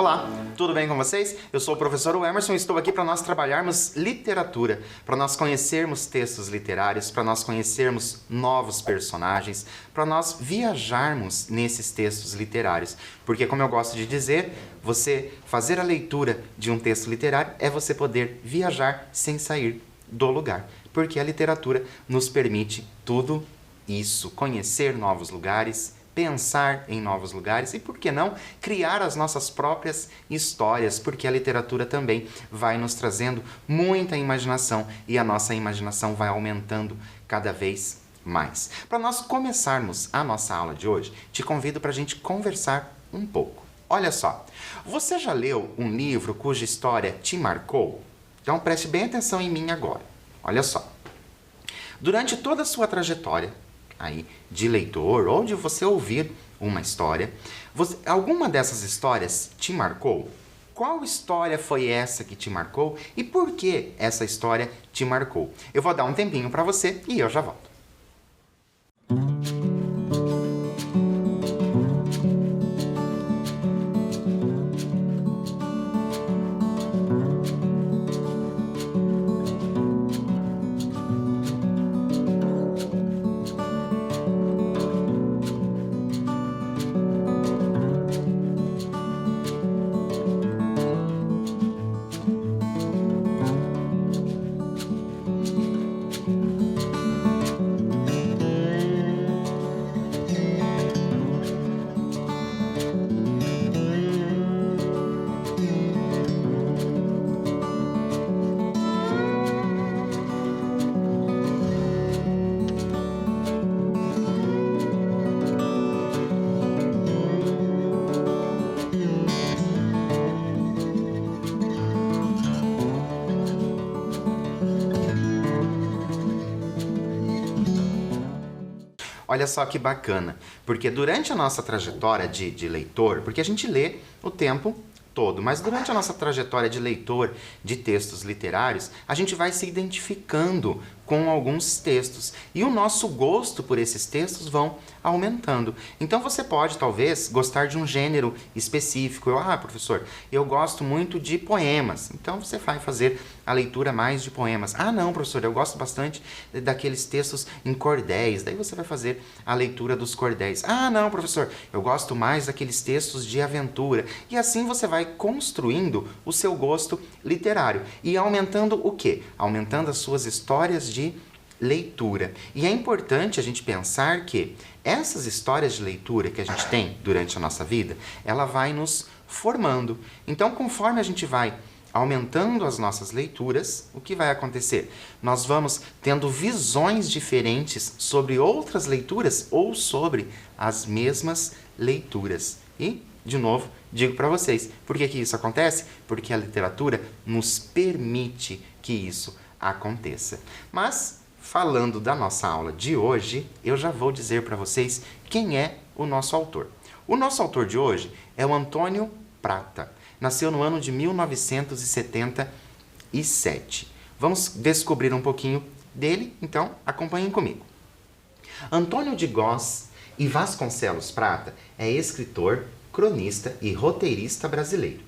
Olá, tudo bem com vocês? Eu sou o professor Emerson e estou aqui para nós trabalharmos literatura, para nós conhecermos textos literários, para nós conhecermos novos personagens, para nós viajarmos nesses textos literários. Porque, como eu gosto de dizer, você fazer a leitura de um texto literário é você poder viajar sem sair do lugar. Porque a literatura nos permite tudo isso, conhecer novos lugares, pensar em novos lugares e, por que não, criar as nossas próprias histórias, porque a literatura também vai nos trazendo muita imaginação e a nossa imaginação vai aumentando cada vez mais. Para nós começarmos a nossa aula de hoje, te convido para a gente conversar um pouco. Olha só, você já leu um livro cuja história te marcou? Então preste bem atenção em mim agora. Olha só, durante toda a sua trajetória aí de leitor ou de você ouvir uma história, alguma dessas histórias te marcou? Qual história foi essa que te marcou e por que essa história te marcou? Eu vou dar um tempinho para você e eu já volto. Olha só que bacana, porque durante a nossa trajetória de leitor, porque a gente lê o tempo todo, mas durante a nossa trajetória de leitor de textos literários, a gente vai se identificando com alguns textos e o nosso gosto por esses textos vão aumentando. Então você pode, talvez, gostar de um gênero específico. Professor, eu gosto muito de poemas. Então você vai fazer a leitura mais de poemas. Não, professor, eu gosto bastante daqueles textos em cordéis. Daí você vai fazer a leitura dos cordéis. Não, professor, eu gosto mais daqueles textos de aventura. E assim você vai construindo o seu gosto literário e aumentando o quê? Aumentando as suas histórias de leitura. E é importante a gente pensar que essas histórias de leitura que a gente tem durante a nossa vida, ela vai nos formando. Então, conforme a gente vai aumentando as nossas leituras, o que vai acontecer? Nós vamos tendo visões diferentes sobre outras leituras ou sobre as mesmas leituras. E, de novo, digo para vocês, por que isso acontece? Porque a literatura nos permite que isso aconteça. Mas, falando da nossa aula de hoje, eu já vou dizer para vocês quem é o nosso autor. O nosso autor de hoje é o Antônio Prata. Nasceu no ano de 1977. Vamos descobrir um pouquinho dele, então acompanhem comigo. Antônio de Góes e Vasconcelos Prata é escritor, cronista e roteirista brasileiro.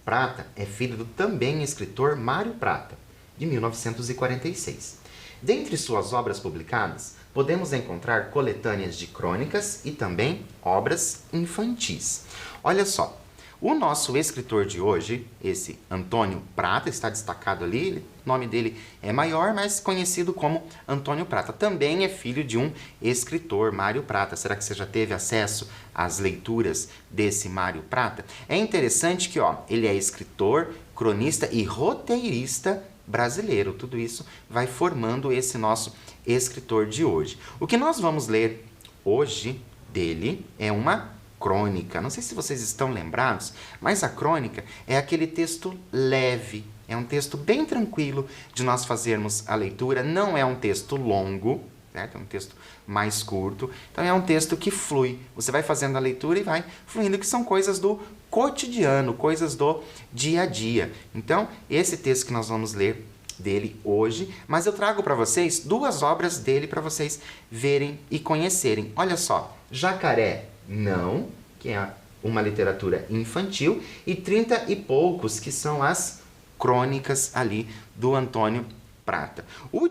Prata é filho do também escritor Mário Prata, de 1946. Dentre suas obras publicadas, podemos encontrar coletâneas de crônicas e também obras infantis. Olha só, o nosso escritor de hoje, esse Antônio Prata, está destacado ali, o nome dele é maior, mas conhecido como Antônio Prata. Também é filho de um escritor, Mário Prata. Será que você já teve acesso às leituras desse Mário Prata? É interessante que ele é escritor, cronista e roteirista brasileiro. Tudo isso vai formando esse nosso escritor de hoje. O que nós vamos ler hoje dele é uma crônica. Não sei se vocês estão lembrados, mas a crônica é aquele texto leve, é um texto bem tranquilo de nós fazermos a leitura, não é um texto longo, certo? É um texto mais curto, então é um texto que flui. Você vai fazendo a leitura e vai fluindo, que são coisas do cotidiano, coisas do dia a dia. Então, esse texto que nós vamos ler dele hoje, mas eu trago para vocês duas obras dele para vocês verem e conhecerem. Olha só, Jacaré Não, que é uma literatura infantil, e 30 e poucos que são as crônicas ali do Antônio Prata. O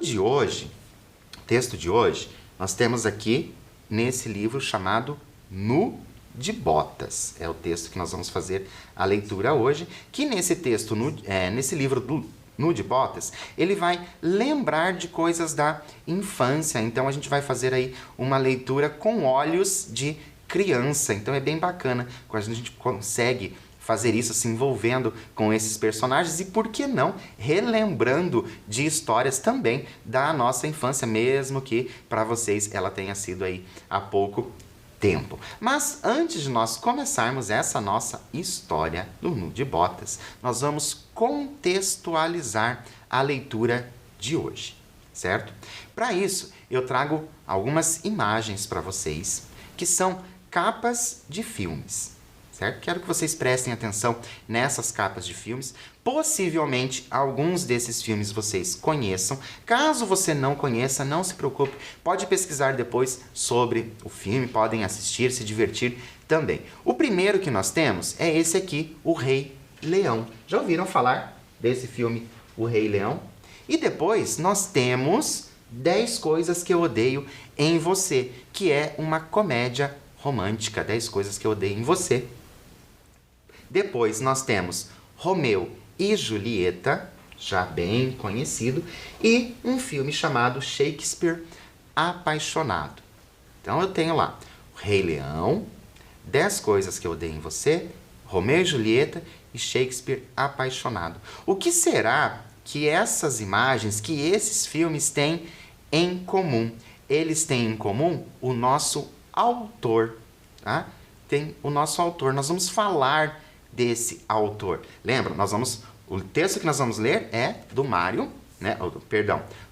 texto de hoje, nós temos aqui nesse livro chamado Nu de Botas. É o texto que nós vamos fazer a leitura hoje, que nesse texto, nesse livro do Nu de Botas, ele vai lembrar de coisas da infância. Então a gente vai fazer aí uma leitura com olhos de criança. Então é bem bacana quando a gente consegue fazer isso se envolvendo com esses personagens e, por que não, relembrando de histórias também da nossa infância, mesmo que para vocês ela tenha sido aí há pouco tempo. Mas antes de nós começarmos essa nossa história do Nu de Botas, nós vamos contextualizar a leitura de hoje, certo? Para isso, eu trago algumas imagens para vocês que são capas de filmes, certo? Quero que vocês prestem atenção nessas capas de filmes. Possivelmente, alguns desses filmes vocês conheçam. Caso você não conheça, não se preocupe. Pode pesquisar depois sobre o filme, podem assistir, se divertir também. O primeiro que nós temos é esse aqui, O Rei Leão. Já ouviram falar desse filme, O Rei Leão? E depois nós temos 10 Coisas que eu Odeio em Você, que é uma comédia romântica. 10 Coisas que eu Odeio em Você. Depois nós temos Romeu e Julieta, já bem conhecido, e um filme chamado Shakespeare Apaixonado. Então eu tenho lá o Rei Leão, 10 Coisas que eu Odeio em Você, Romeu e Julieta e Shakespeare Apaixonado. O que será que essas imagens, que esses filmes têm em comum? Eles têm em comum o nosso autor, tá? Tem o nosso autor. Nós vamos falar desse autor. Lembra? O texto que nós vamos ler é do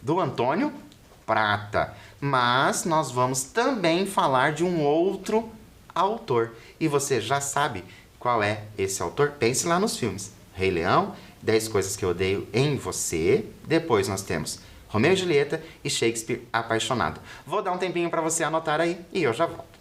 do Antônio Prata. Mas nós vamos também falar de um outro autor. E você já sabe qual é esse autor? Pense lá nos filmes. Rei Leão, 10 Coisas que eu Odeio em Você. Depois nós temos Romeu e Julieta e Shakespeare Apaixonado. Vou dar um tempinho para você anotar aí e eu já volto.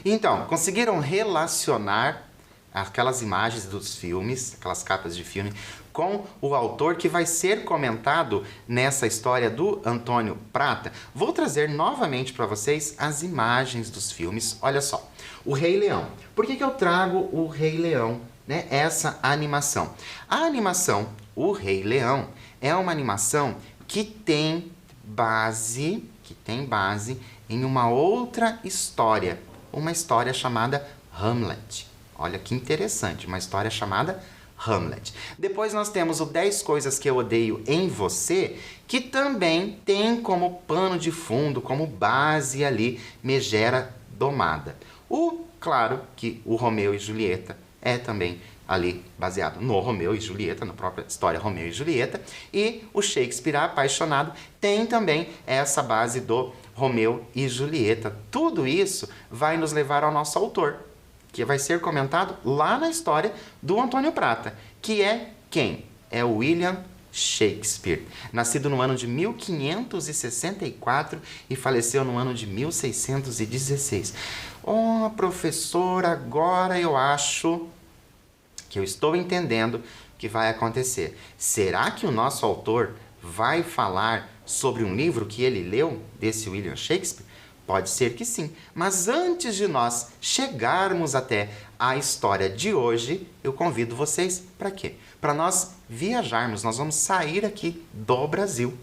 Então, conseguiram relacionar aquelas imagens dos filmes, aquelas capas de filme, com o autor que vai ser comentado nessa história do Antônio Prata? Vou trazer novamente para vocês as imagens dos filmes. Olha só, O Rei Leão. Por que eu trago O Rei Leão, né? Essa animação. A animação O Rei Leão é uma animação que tem base em uma outra história. Uma história chamada Hamlet. Olha que interessante, uma história chamada Hamlet. Depois nós temos o 10 Coisas que eu Odeio em Você, que também tem como pano de fundo, como base ali, Megera Domada. Claro que o Romeu e Julieta é também ali baseado no Romeu e Julieta, na própria história Romeu e Julieta. E o Shakespeare Apaixonado tem também essa base do Romeu e Julieta. Tudo isso vai nos levar ao nosso autor, que vai ser comentado lá na história do Antônio Prata, que é quem? É o William Shakespeare, nascido no ano de 1564 e faleceu no ano de 1616. Oh, professor, agora eu acho que eu estou entendendo o que vai acontecer. Será que o nosso autor vai falar sobre um livro que ele leu, desse William Shakespeare? Pode ser que sim, mas antes de nós chegarmos até a história de hoje, eu convido vocês para quê? Para nós viajarmos, nós vamos sair aqui do Brasil,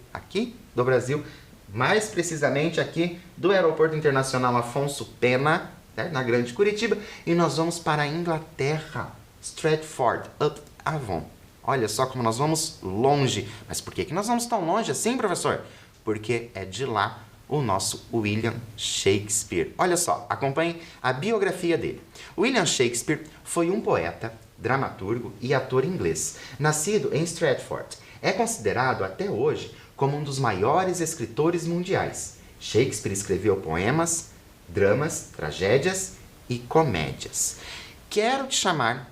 mais precisamente aqui do Aeroporto Internacional Afonso Pena, né, na Grande Curitiba, e nós vamos para a Inglaterra, Stratford upon Avon. Olha só como nós vamos longe. Mas por que nós vamos tão longe assim, professor? Porque é de lá o nosso William Shakespeare. Olha só, acompanhe a biografia dele. William Shakespeare foi um poeta, dramaturgo e ator inglês, nascido em Stratford. É considerado até hoje como um dos maiores escritores mundiais. Shakespeare escreveu poemas, dramas, tragédias e comédias. Quero te chamar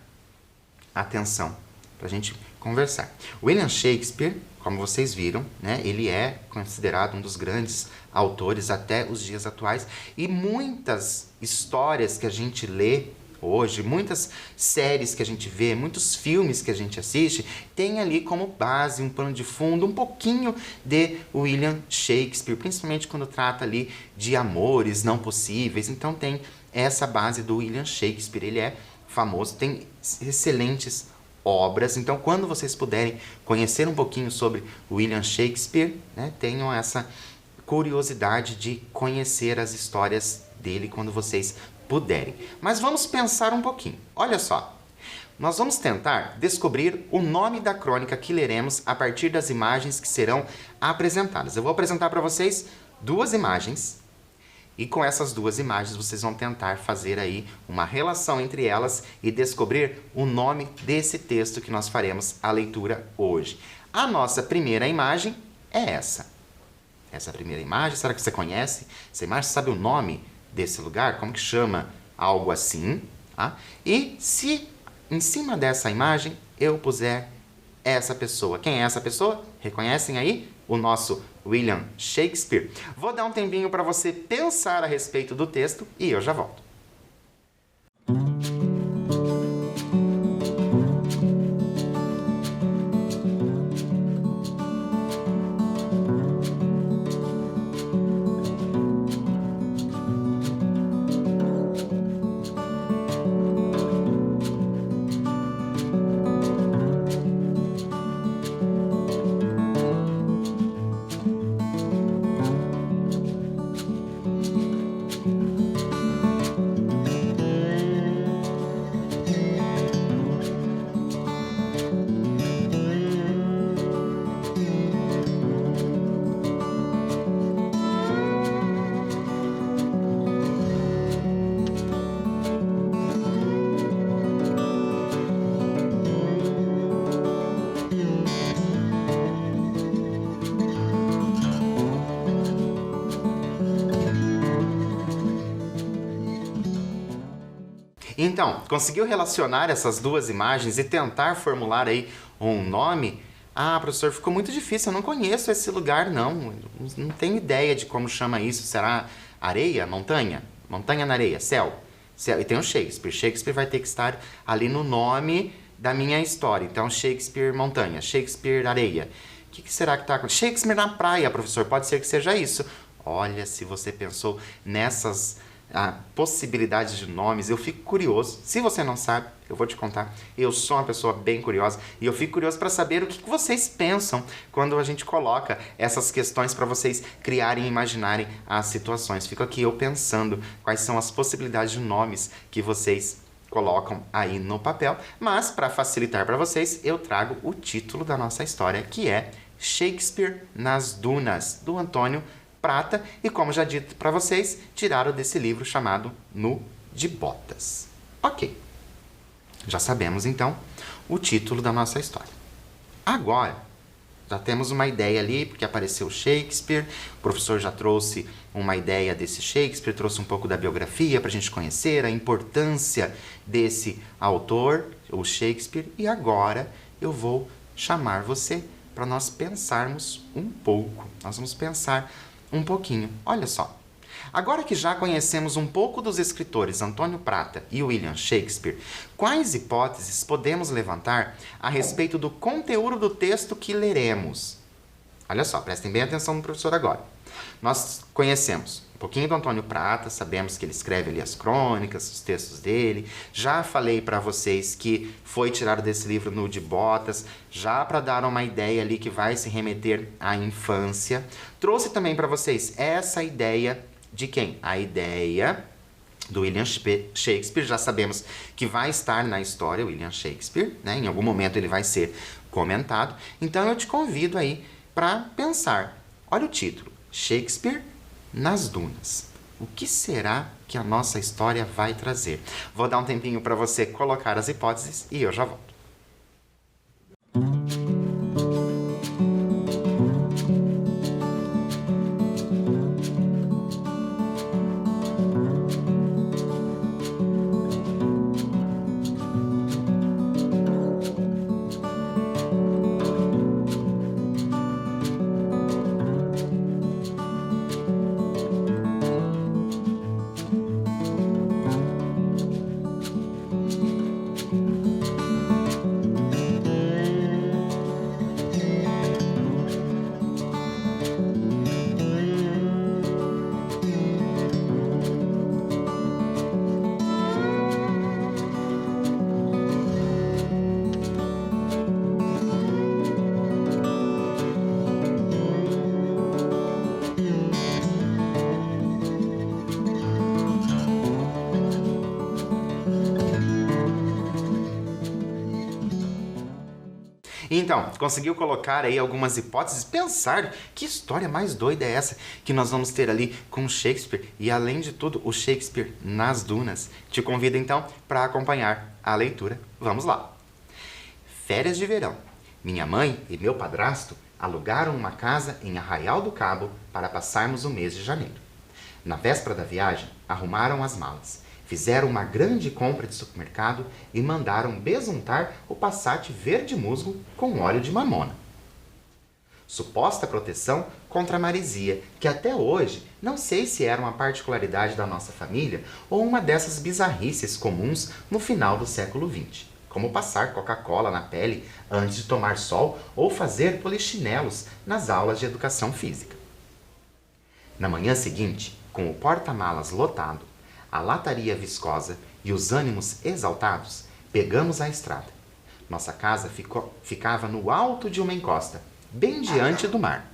a atenção para a gente conversar. William Shakespeare, como vocês viram, né, ele é considerado um dos grandes autores até os dias atuais, e muitas histórias que a gente lê hoje, muitas séries que a gente vê, muitos filmes que a gente assiste, tem ali como base, um pano de fundo, um pouquinho de William Shakespeare, principalmente quando trata ali de amores não possíveis. Então tem essa base do William Shakespeare, ele é famoso, tem excelentes obras. Então, quando vocês puderem conhecer um pouquinho sobre William Shakespeare, né, tenham essa curiosidade de conhecer as histórias dele quando vocês puderem. Mas vamos pensar um pouquinho. Olha só, nós vamos tentar descobrir o nome da crônica que leremos a partir das imagens que serão apresentadas. Eu vou apresentar para vocês duas imagens, e com essas duas imagens vocês vão tentar fazer aí uma relação entre elas e descobrir o nome desse texto que nós faremos a leitura hoje. A nossa primeira imagem é essa. Essa primeira imagem, será que você conhece essa imagem? Você sabe o nome desse lugar? Como que chama algo assim? Tá? E se em cima dessa imagem eu puser essa pessoa. Quem é essa pessoa? Reconhecem aí? O nosso William Shakespeare. Vou dar um tempinho para você pensar a respeito do texto e eu já volto. Então, conseguiu relacionar essas duas imagens e tentar formular aí um nome? Ah, professor, ficou muito difícil, eu não conheço esse lugar não, não tenho ideia de como chama isso. Será areia? Montanha? Montanha na areia? Céu? Céu. E tem o Shakespeare. Shakespeare vai ter que estar ali no nome da minha história. Então, Shakespeare montanha, Shakespeare areia. O que será que está acontecendo? Shakespeare na praia, professor, pode ser que seja isso. Olha, se você pensou nessas possibilidades de nomes, eu fico curioso. Se você não sabe, eu vou te contar. Eu sou uma pessoa bem curiosa e eu fico curioso para saber o que vocês pensam quando a gente coloca essas questões para vocês criarem e imaginarem as situações. Fico aqui eu pensando quais são as possibilidades de nomes que vocês colocam aí no papel, mas para facilitar para vocês, eu trago o título da nossa história, que é Shakespeare nas Dunas, do Antônio Prata, e como já dito para vocês, tiraram desse livro chamado Nu de Botas. Ok, já sabemos então o título da nossa história. Agora, já temos uma ideia ali, porque apareceu Shakespeare, o professor já trouxe uma ideia desse Shakespeare, trouxe um pouco da biografia para a gente conhecer a importância desse autor, o Shakespeare, e agora eu vou chamar você para nós pensarmos um pouco. Nós vamos pensar um pouquinho. Olha só, agora que já conhecemos um pouco dos escritores Antônio Prata e William Shakespeare, quais hipóteses podemos levantar a respeito do conteúdo do texto que leremos? Olha só, prestem bem atenção no professor agora. Nós conhecemos um pouquinho do Antônio Prata, sabemos que ele escreve ali as crônicas, os textos dele. Já falei para vocês que foi tirado desse livro Nude Botas, já para dar uma ideia ali que vai se remeter à infância. Trouxe também para vocês essa ideia de quem? A ideia do William Shakespeare. Já sabemos que vai estar na história William Shakespeare, né? Em algum momento ele vai ser comentado. Então eu te convido aí para pensar. Olha o título, Shakespeare nas Dunas. O que será que a nossa história vai trazer? Vou dar um tempinho para você colocar as hipóteses e eu já volto. Então, conseguiu colocar aí algumas hipóteses, pensar que história mais doida é essa que nós vamos ter ali com Shakespeare e, além de tudo, o Shakespeare nas Dunas. Te convido então para acompanhar a leitura. Vamos lá. Férias de verão. Minha mãe e meu padrasto alugaram uma casa em Arraial do Cabo para passarmos o mês de janeiro. Na véspera da viagem, arrumaram as malas. Fizeram uma grande compra de supermercado e mandaram besuntar o Passat verde musgo com óleo de mamona. Suposta proteção contra a maresia, que até hoje não sei se era uma particularidade da nossa família ou uma dessas bizarrices comuns no final do século XX, como passar Coca-Cola na pele antes de tomar sol ou fazer polichinelos nas aulas de educação física. Na manhã seguinte, com o porta-malas lotado, a lataria viscosa e os ânimos exaltados, pegamos a estrada. Nossa casa ficava no alto de uma encosta, bem diante do mar.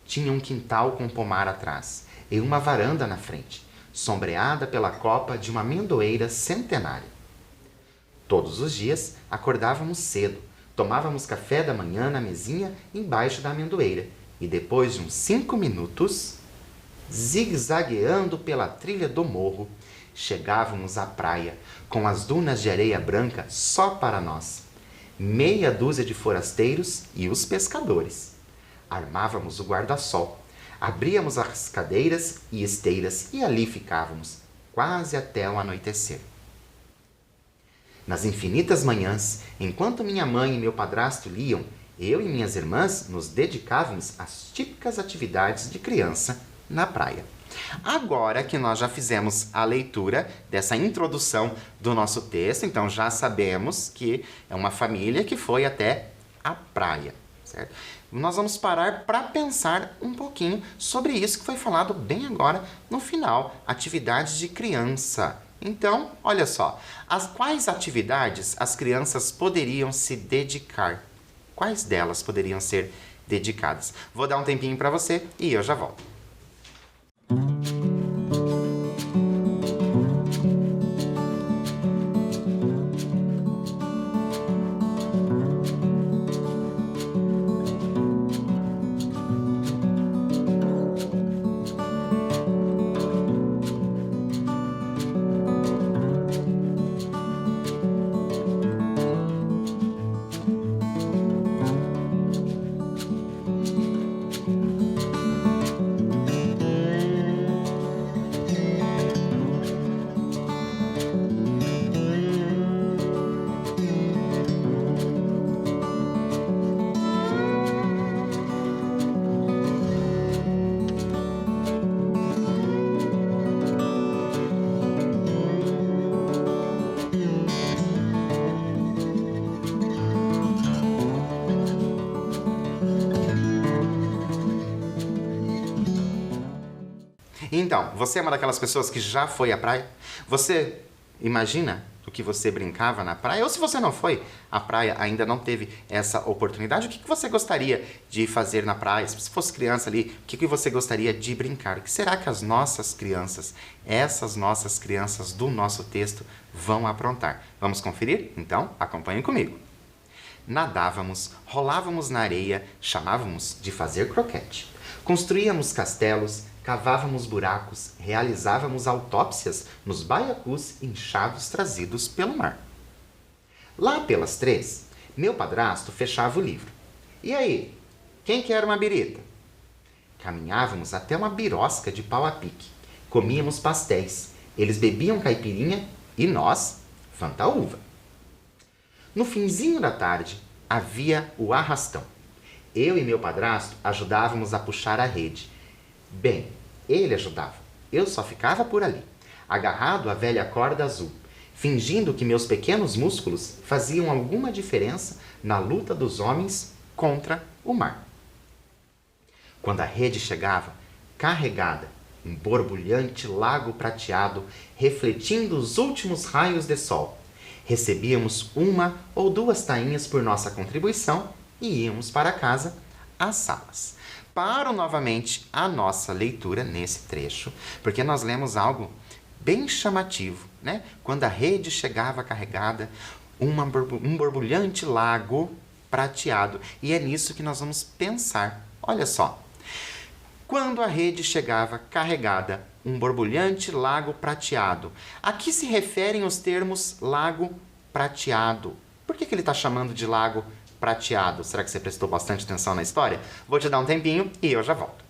Tinha um quintal com pomar atrás e uma varanda na frente, sombreada pela copa de uma amendoeira centenária. Todos os dias acordávamos cedo, tomávamos café da manhã na mesinha embaixo da amendoeira e depois de uns 5 minutos, zigue-zagueando pela trilha do morro, chegávamos à praia, com as dunas de areia branca só para nós, meia dúzia de forasteiros e os pescadores. Armávamos o guarda-sol, abríamos as cadeiras e esteiras e ali ficávamos, quase até o anoitecer. Nas infinitas manhãs, enquanto minha mãe e meu padrasto liam, eu e minhas irmãs nos dedicávamos às típicas atividades de criança na praia. Agora que nós já fizemos a leitura dessa introdução do nosso texto, então já sabemos que é uma família que foi até a praia, certo? Nós vamos parar para pensar um pouquinho sobre isso que foi falado bem agora no final, atividades de criança. Então, olha só, quais atividades as crianças poderiam se dedicar? Quais delas poderiam ser dedicadas? Vou dar um tempinho para você e eu já volto. Então, você é uma daquelas pessoas que já foi à praia? Você imagina o que você brincava na praia? Ou se você não foi à praia, ainda não teve essa oportunidade, o que você gostaria de fazer na praia? Se fosse criança ali, o que você gostaria de brincar? O que será que as nossas crianças, essas nossas crianças do nosso texto, vão aprontar? Vamos conferir? Então, acompanhem comigo. Nadávamos, rolávamos na areia, chamávamos de fazer croquete. Construíamos castelos, cavávamos buracos, realizávamos autópsias nos baiacus inchados trazidos pelo mar. Lá pelas 3, meu padrasto fechava o livro. E aí, quem quer uma birita? Caminhávamos até uma birosca de pau a pique. Comíamos pastéis. Eles bebiam caipirinha e nós, fantaúva. No finzinho da tarde, havia o arrastão. Eu e meu padrasto ajudávamos a puxar a rede. Bem, ele ajudava. Eu só ficava por ali, agarrado à velha corda azul, fingindo que meus pequenos músculos faziam alguma diferença na luta dos homens contra o mar. Quando a rede chegava, carregada, um borbulhante lago prateado, refletindo os últimos raios de sol, recebíamos 1 ou 2 tainhas por nossa contribuição e íamos para casa assá-las. Paro novamente a nossa leitura nesse trecho, porque nós lemos algo bem chamativo, né? Quando a rede chegava carregada, um borbulhante lago prateado. E é nisso que nós vamos pensar. Olha só. Quando a rede chegava carregada, um borbulhante lago prateado. A que se referem os termos lago prateado? Por que ele está chamando de lago prateado? Será que você prestou bastante atenção na história? Vou te dar um tempinho e eu já volto.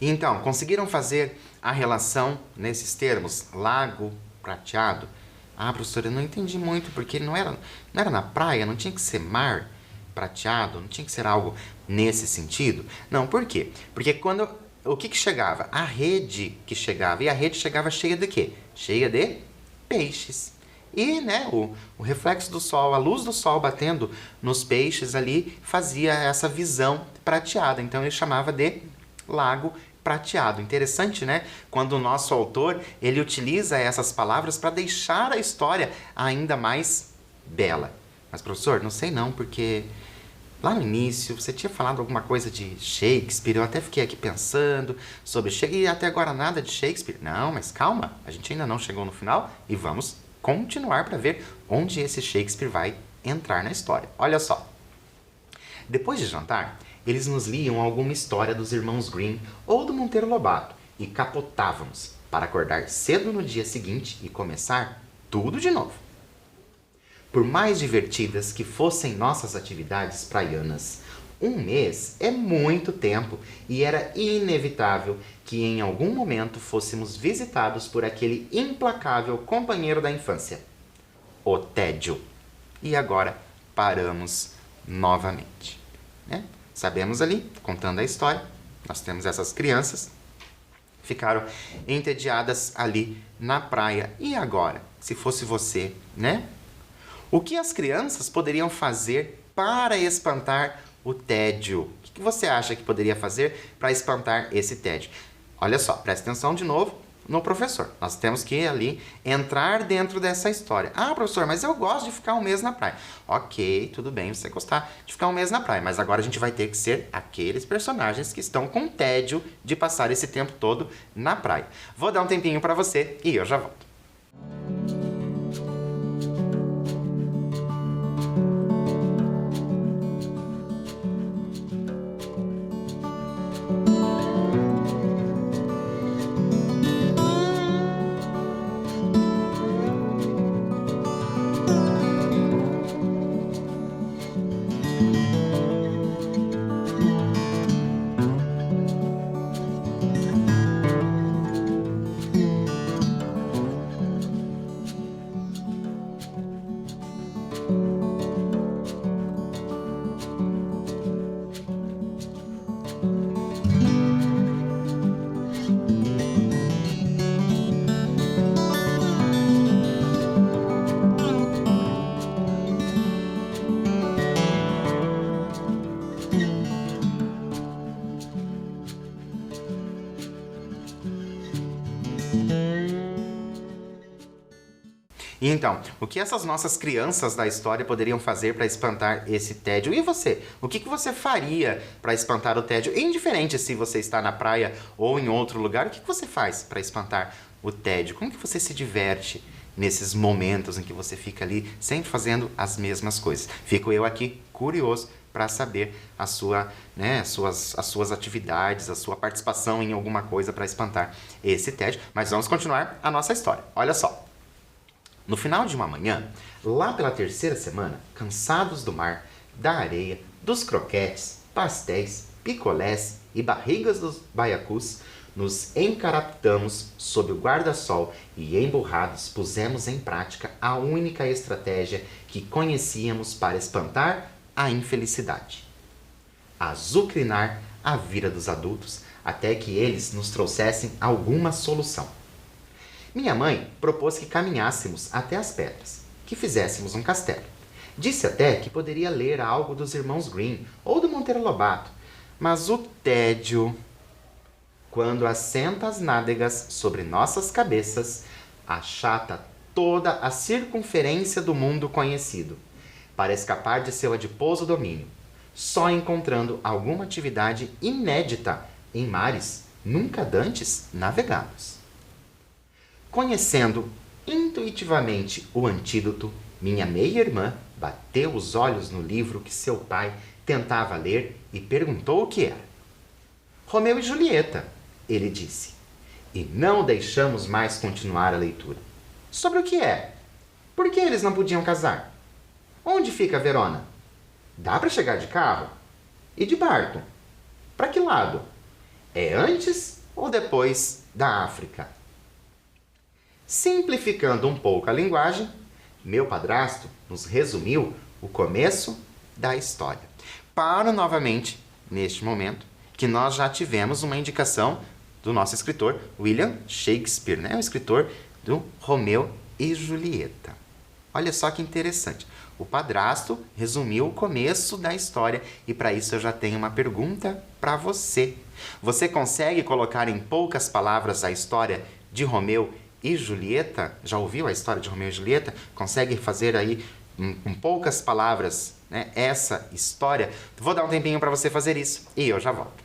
Então, conseguiram fazer a relação nesses termos? Lago prateado. Ah, professora, eu não entendi muito, porque não era na praia, não tinha que ser mar prateado, não tinha que ser algo nesse sentido? Não, por quê? Porque o que chegava? A rede que chegava. E a rede chegava cheia de quê? Cheia de peixes. E né, o reflexo do sol, a luz do sol batendo nos peixes ali, fazia essa visão prateada. Então ele chamava de lago prateado. Interessante, né? Quando o nosso autor ele utiliza essas palavras para deixar a história ainda mais bela. Mas, professor, não sei não, porque lá no início você tinha falado alguma coisa de Shakespeare, eu até fiquei aqui pensando sobre Shakespeare e até agora nada de Shakespeare. Não, mas calma, a gente ainda não chegou no final e vamos continuar para ver onde esse Shakespeare vai entrar na história. Olha só. Depois de jantar, eles nos liam alguma história dos irmãos Grimm ou do Monteiro Lobato e capotávamos para acordar cedo no dia seguinte e começar tudo de novo. Por mais divertidas que fossem nossas atividades praianas, 1 mês é muito tempo e era inevitável que em algum momento fôssemos visitados por aquele implacável companheiro da infância, o tédio. E agora paramos novamente, né? Sabemos ali, contando a história, nós temos essas crianças, ficaram entediadas ali na praia. E agora, se fosse você, né? O que as crianças poderiam fazer para espantar o tédio? O que você acha que poderia fazer para espantar esse tédio? Olha só, presta atenção de novo no professor. Nós temos que ali entrar dentro dessa história. Ah, professor, mas eu gosto de ficar um mês na praia. Ok, tudo bem você gostar de ficar um mês na praia, mas agora a gente vai ter que ser aqueles personagens que estão com tédio de passar esse tempo todo na praia. Vou dar um tempinho para você e eu já volto. Então, o que essas nossas crianças da história poderiam fazer para espantar esse tédio? E você? O que você faria para espantar o tédio? Indiferente se você está na praia ou em outro lugar, o que você faz para espantar o tédio? Como que você se diverte nesses momentos em que você fica ali sempre fazendo as mesmas coisas? Fico eu aqui curioso para saber as suas atividades, a sua participação em alguma coisa para espantar esse tédio. Mas vamos continuar a nossa história. Olha só. No final de uma manhã, lá pela terceira semana, cansados do mar, da areia, dos croquetes, pastéis, picolés e barrigas dos baiacus, nos encaraptamos sob o guarda-sol e, emburrados, pusemos em prática a única estratégia que conhecíamos para espantar a infelicidade: azucrinar a vida dos adultos até que eles nos trouxessem alguma solução. Minha mãe propôs que caminhássemos até as pedras, que fizéssemos um castelo. Disse até que poderia ler algo dos irmãos Grimm ou do Monteiro Lobato, mas o tédio, quando assenta as nádegas sobre nossas cabeças, achata toda a circunferência do mundo conhecido, para escapar de seu adiposo domínio, só encontrando alguma atividade inédita em mares nunca dantes navegados. Conhecendo intuitivamente o antídoto, minha meia-irmã bateu os olhos no livro que seu pai tentava ler e perguntou o que era. Romeu e Julieta, ele disse, e não deixamos mais continuar a leitura. Sobre o que é? Por que eles não podiam casar? Onde fica Verona? Dá para chegar de carro? E de barco? Para que lado? É antes ou depois da África? Simplificando um pouco a linguagem, meu padrasto nos resumiu o começo da história. Paro novamente, neste momento, que nós já tivemos uma indicação do nosso escritor William Shakespeare, né? O escritor do Romeu e Julieta. Olha só que interessante. O padrasto resumiu o começo da história e para isso eu já tenho uma pergunta para você. Você consegue colocar em poucas palavras a história de Romeu e Julieta? Já ouviu a história de Romeu e Julieta? Consegue fazer aí, com poucas palavras, né, essa história? Vou dar um tempinho para você fazer isso e eu já volto.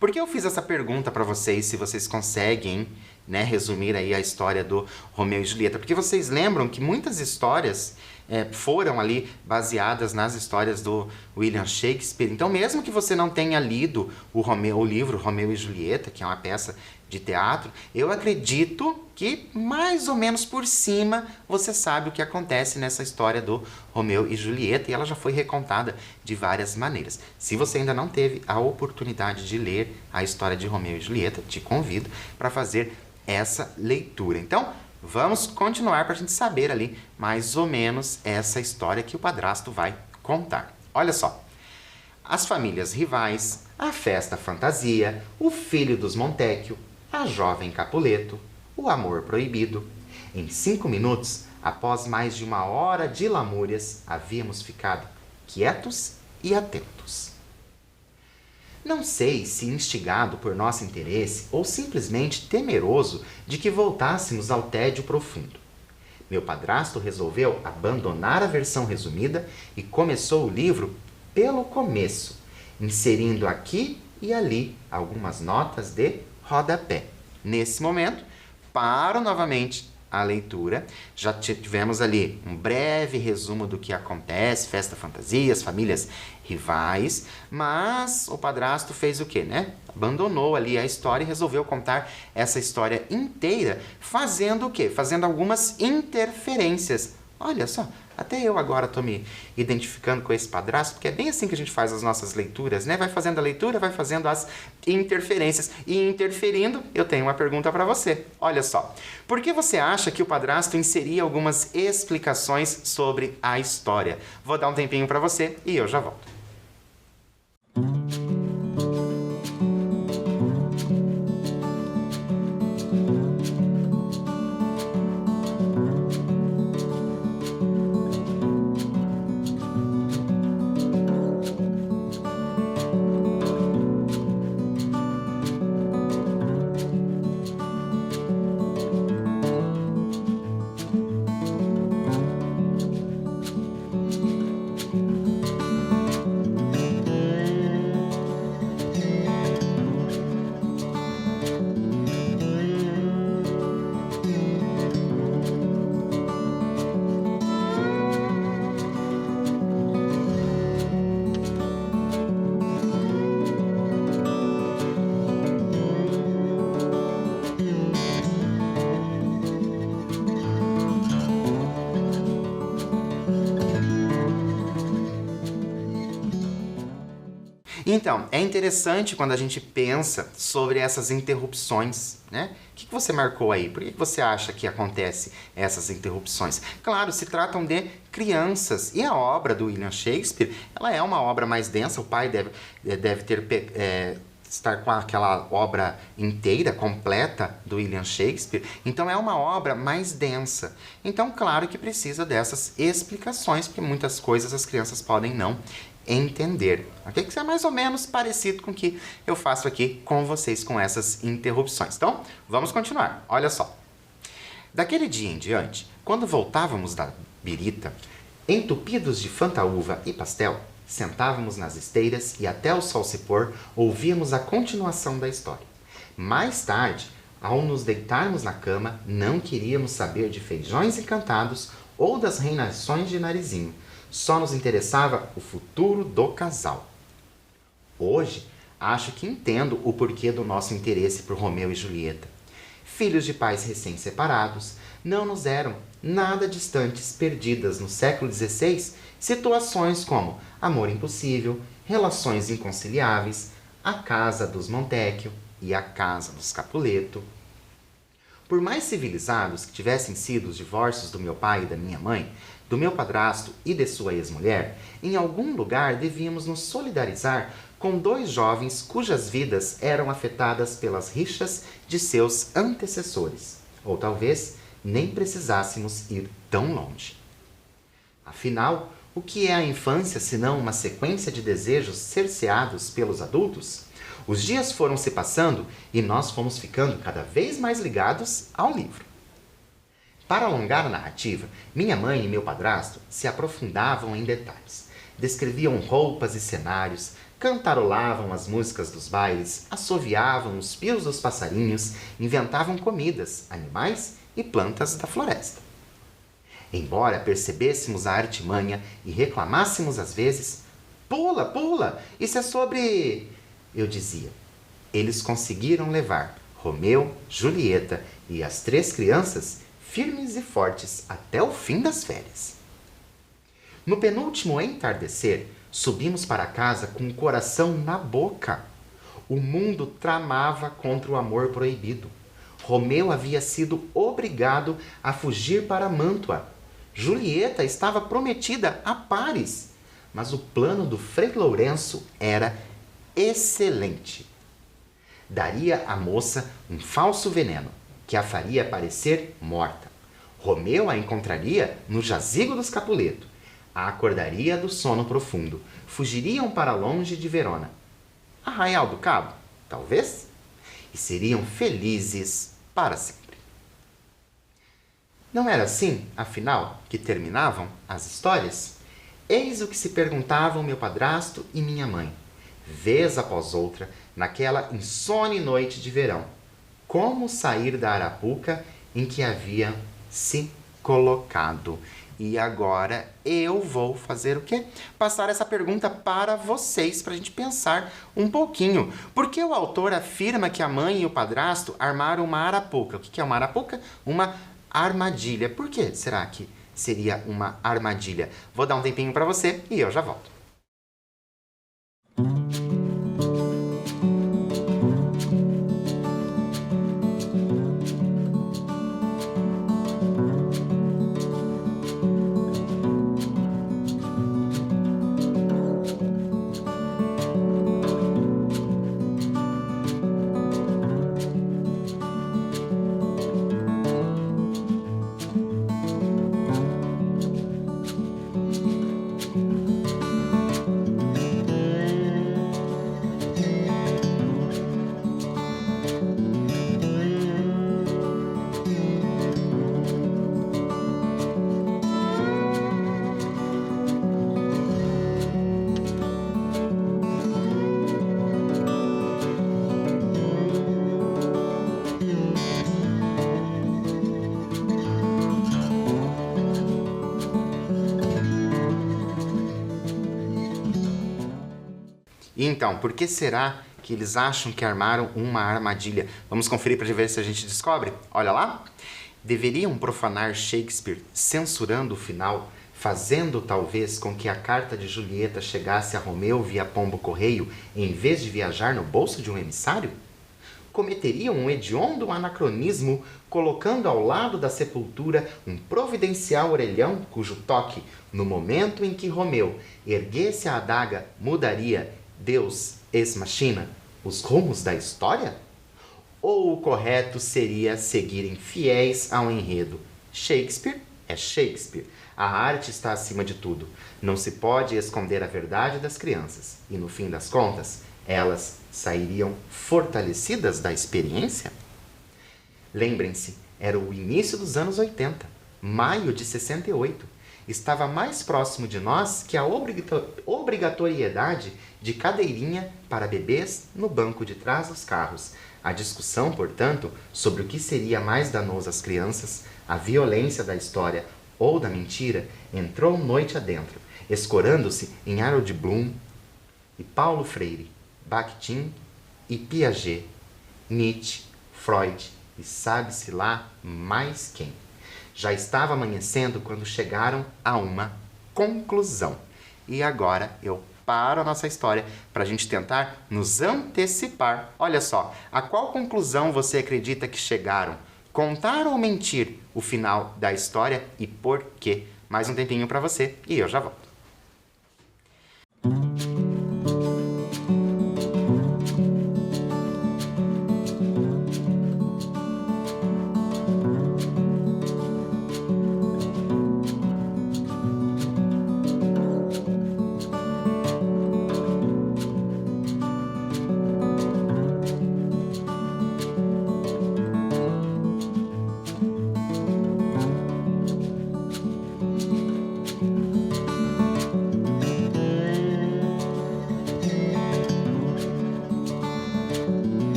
Por que eu fiz essa pergunta para vocês, se vocês conseguem né, resumir aí a história do Romeu e Julieta, porque vocês lembram que muitas histórias foram ali baseadas nas histórias do William Shakespeare. Então, mesmo que você não tenha lido o livro Romeu e Julieta, que é uma peça de teatro, eu acredito que mais ou menos por cima você sabe o que acontece nessa história do Romeu e Julieta, e ela já foi recontada de várias maneiras. Se você ainda não teve a oportunidade de ler a história de Romeu e Julieta, te convido para fazer essa leitura. Então, vamos continuar para a gente saber ali mais ou menos essa história que o padrasto vai contar. Olha só. As famílias rivais, a festa fantasia, o filho dos Montecchio, a jovem Capuleto, o amor proibido. Em 5 minutos, após mais de 1 hora de lamúrias, havíamos ficado quietos e atentos. Não sei se instigado por nosso interesse ou simplesmente temeroso de que voltássemos ao tédio profundo. Meu padrasto resolveu abandonar a versão resumida e começou o livro pelo começo, inserindo aqui e ali algumas notas de rodapé. Nesse momento, paro novamente a leitura. Já tivemos ali um breve resumo do que acontece, festa fantasia, as famílias rivais, mas o padrasto fez o quê, né? Abandonou ali a história e resolveu contar essa história inteira, fazendo o quê? Fazendo algumas interferências. Olha só, até eu agora estou me identificando com esse padrasto, porque é bem assim que a gente faz as nossas leituras, né? Vai fazendo a leitura, vai fazendo as interferências. E interferindo, eu tenho uma pergunta para você. Olha só, por que você acha que o padrasto inseria algumas explicações sobre a história? Vou dar um tempinho para você e eu já volto. Então, é interessante quando a gente pensa sobre essas interrupções, né? O que você marcou aí? Por que você acha que acontece essas interrupções? Claro, se tratam de crianças. E a obra do William Shakespeare, ela é uma obra mais densa. O pai deve ter estar com aquela obra inteira, completa, do William Shakespeare. Então, é uma obra mais densa. Então, claro que precisa dessas explicações, porque muitas coisas as crianças podem não entender. Ok? Que é mais ou menos parecido com o que eu faço aqui com vocês com essas interrupções. Então, vamos continuar. Olha só. Daquele dia em diante, quando voltávamos da birita, entupidos de fantaúva e pastel, sentávamos nas esteiras e até o sol se pôr, ouvíamos a continuação da história. Mais tarde, ao nos deitarmos na cama, não queríamos saber de feijões encantados ou das reinações de Narizinho. Só nos interessava o futuro do casal. Hoje, acho que entendo o porquê do nosso interesse por Romeu e Julieta. Filhos de pais recém-separados, não nos eram nada distantes, perdidas no século XVI, situações como amor impossível, relações inconciliáveis, a casa dos Montecchio e a casa dos Capuleto. Por mais civilizados que tivessem sido os divórcios do meu pai e da minha mãe, do meu padrasto e de sua ex-mulher, em algum lugar devíamos nos solidarizar com 2 jovens cujas vidas eram afetadas pelas rixas de seus antecessores. Ou talvez nem precisássemos ir tão longe. Afinal, o que é a infância senão uma sequência de desejos cerceados pelos adultos? Os dias foram se passando e nós fomos ficando cada vez mais ligados ao livro. Para alongar a narrativa, minha mãe e meu padrasto se aprofundavam em detalhes. Descreviam roupas e cenários, Cantarolavam as músicas dos bailes, assoviavam os pios dos passarinhos, inventavam comidas, animais e plantas da floresta. Embora percebêssemos a artimanha e reclamássemos às vezes, pula, pula, isso é sobre... Eu dizia, eles conseguiram levar Romeu, Julieta e as 3 crianças firmes e fortes até o fim das férias. No penúltimo entardecer, subimos para casa com o coração na boca. O mundo tramava contra o amor proibido. Romeu havia sido obrigado a fugir para Mântua. Julieta estava prometida a Paris. Mas o plano do Frei Lourenço era excelente. Daria à moça um falso veneno, que a faria parecer morta. Romeu a encontraria no jazigo dos Capuleto. A acordaria do sono profundo. Fugiriam para longe de Verona. Arraial do Cabo, talvez? E seriam felizes para sempre. Não era assim, afinal, que terminavam as histórias? Eis o que se perguntavam meu padrasto e minha mãe, vez após outra, naquela insone noite de verão. Como sair da arapuca em que havia se colocado? E agora eu vou fazer o quê? Passar essa pergunta para vocês, para a gente pensar um pouquinho. Por que o autor afirma que a mãe e o padrasto armaram uma arapuca? O que é uma arapuca? Uma armadilha. Por que será que seria uma armadilha? Vou dar um tempinho para você e eu já volto. Então, por que será que eles acham que armaram uma armadilha? Vamos conferir para ver se a gente descobre? Olha lá. Deveriam profanar Shakespeare censurando o final, fazendo talvez com que a carta de Julieta chegasse a Romeu via pombo-correio em vez de viajar no bolso de um emissário? Cometeriam um hediondo anacronismo colocando ao lado da sepultura um providencial orelhão cujo toque, no momento em que Romeu erguesse a adaga, mudaria Deus ex machina os rumos da história? Ou o correto seria seguirem fiéis ao enredo? Shakespeare é Shakespeare. A arte está acima de tudo. Não se pode esconder a verdade das crianças. E no fim das contas, elas sairiam fortalecidas da experiência? Lembrem-se, era o início dos anos 80, maio de 68. Estava mais próximo de nós que a obrigatoriedade de cadeirinha para bebês no banco de trás dos carros. A discussão, portanto, sobre o que seria mais danoso às crianças, a violência da história ou da mentira, entrou noite adentro, escorando-se em Harold Bloom e Paulo Freire, Bakhtin e Piaget, Nietzsche, Freud e sabe-se lá mais quem. Já estava amanhecendo quando chegaram a uma conclusão. E agora eu paro a nossa história para a gente tentar nos antecipar. Olha só, a qual conclusão você acredita que chegaram? Contar ou mentir o final da história e por quê? Mais um tempinho para você e eu já volto.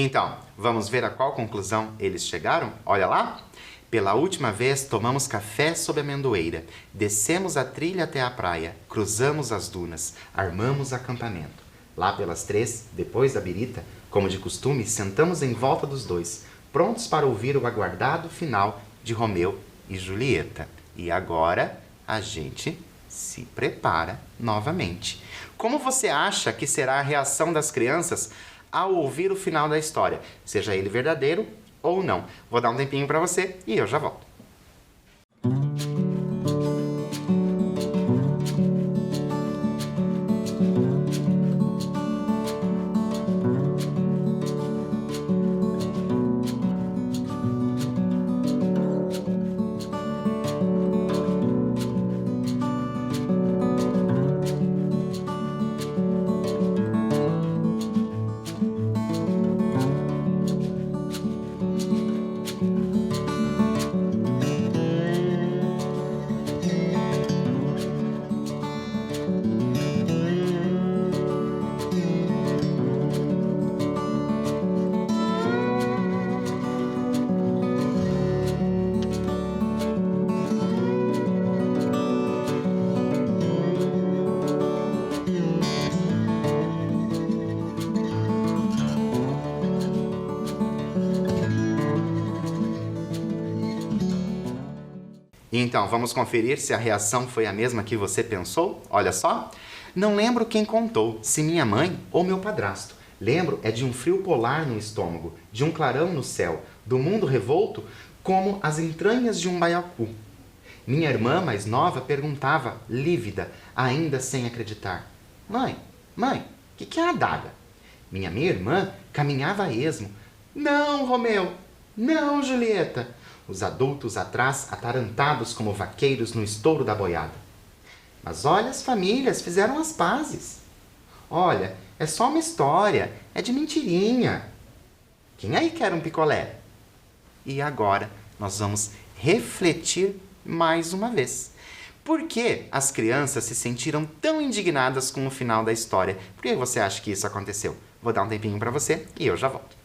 Então, vamos ver a qual conclusão eles chegaram? Olha lá! Pela última vez, tomamos café sob a amendoeira, descemos a trilha até a praia, cruzamos as dunas, armamos acampamento. Lá pelas 3, depois da birita, como de costume, sentamos em volta dos dois, prontos para ouvir o aguardado final de Romeu e Julieta. E agora a gente se prepara novamente. Como você acha que será a reação das crianças ao ouvir o final da história, seja ele verdadeiro ou não? Vou dar um tempinho para você e eu já volto. Então, vamos conferir se a reação foi a mesma que você pensou? Olha só. Não lembro quem contou, se minha mãe ou meu padrasto. Lembro é de um frio polar no estômago, de um clarão no céu, do mundo revolto como as entranhas de um baiacu. Minha irmã mais nova perguntava, lívida, ainda sem acreditar. Mãe, o que é a adaga? Minha irmã caminhava a esmo. Não, Romeu! Não, Julieta! Os adultos atrás, atarantados como vaqueiros no estouro da boiada. Mas olha, as famílias fizeram as pazes. Olha, é só uma história, é de mentirinha. Quem aí quer um picolé? E agora nós vamos refletir mais uma vez. Por que as crianças se sentiram tão indignadas com o final da história? Por que você acha que isso aconteceu? Vou dar um tempinho para você e eu já volto.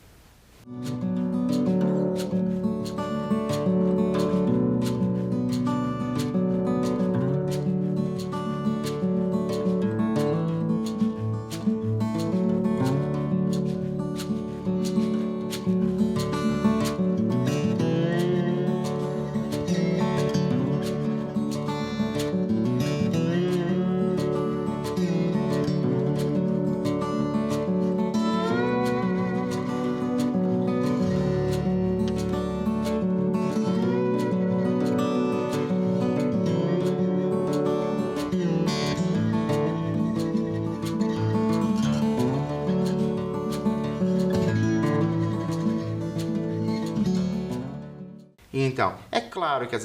Então, é claro que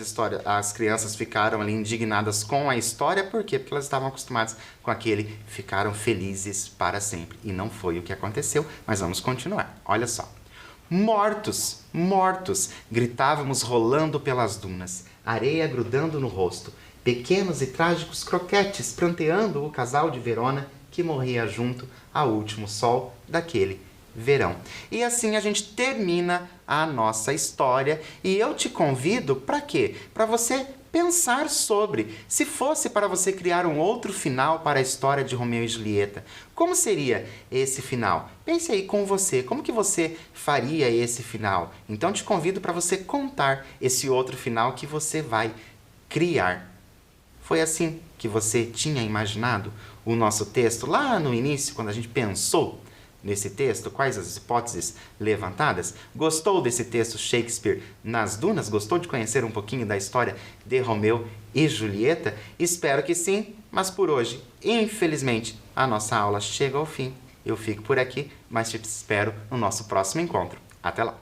as crianças ficaram ali indignadas com a história, por quê? Porque elas estavam acostumadas com aquele ficaram felizes para sempre. E não foi o que aconteceu, mas vamos continuar. Olha só. Mortos, mortos, gritávamos rolando pelas dunas, areia grudando no rosto, pequenos e trágicos croquetes pranteando o casal de Verona que morria junto ao último sol daquele verão. E assim a gente termina a nossa história e eu te convido para quê? Para você pensar sobre, se fosse para você criar um outro final para a história de Romeu e Julieta, como seria esse final? Pense aí com você, como que você faria esse final? Então te convido para você contar esse outro final que você vai criar. Foi assim que você tinha imaginado o nosso texto lá no início, quando a gente pensou nesse texto? Quais as hipóteses levantadas? Gostou desse texto Shakespeare nas Dunas? Gostou de conhecer um pouquinho da história de Romeu e Julieta? Espero que sim, mas por hoje, infelizmente, a nossa aula chega ao fim. Eu fico por aqui, mas te espero no nosso próximo encontro. Até lá!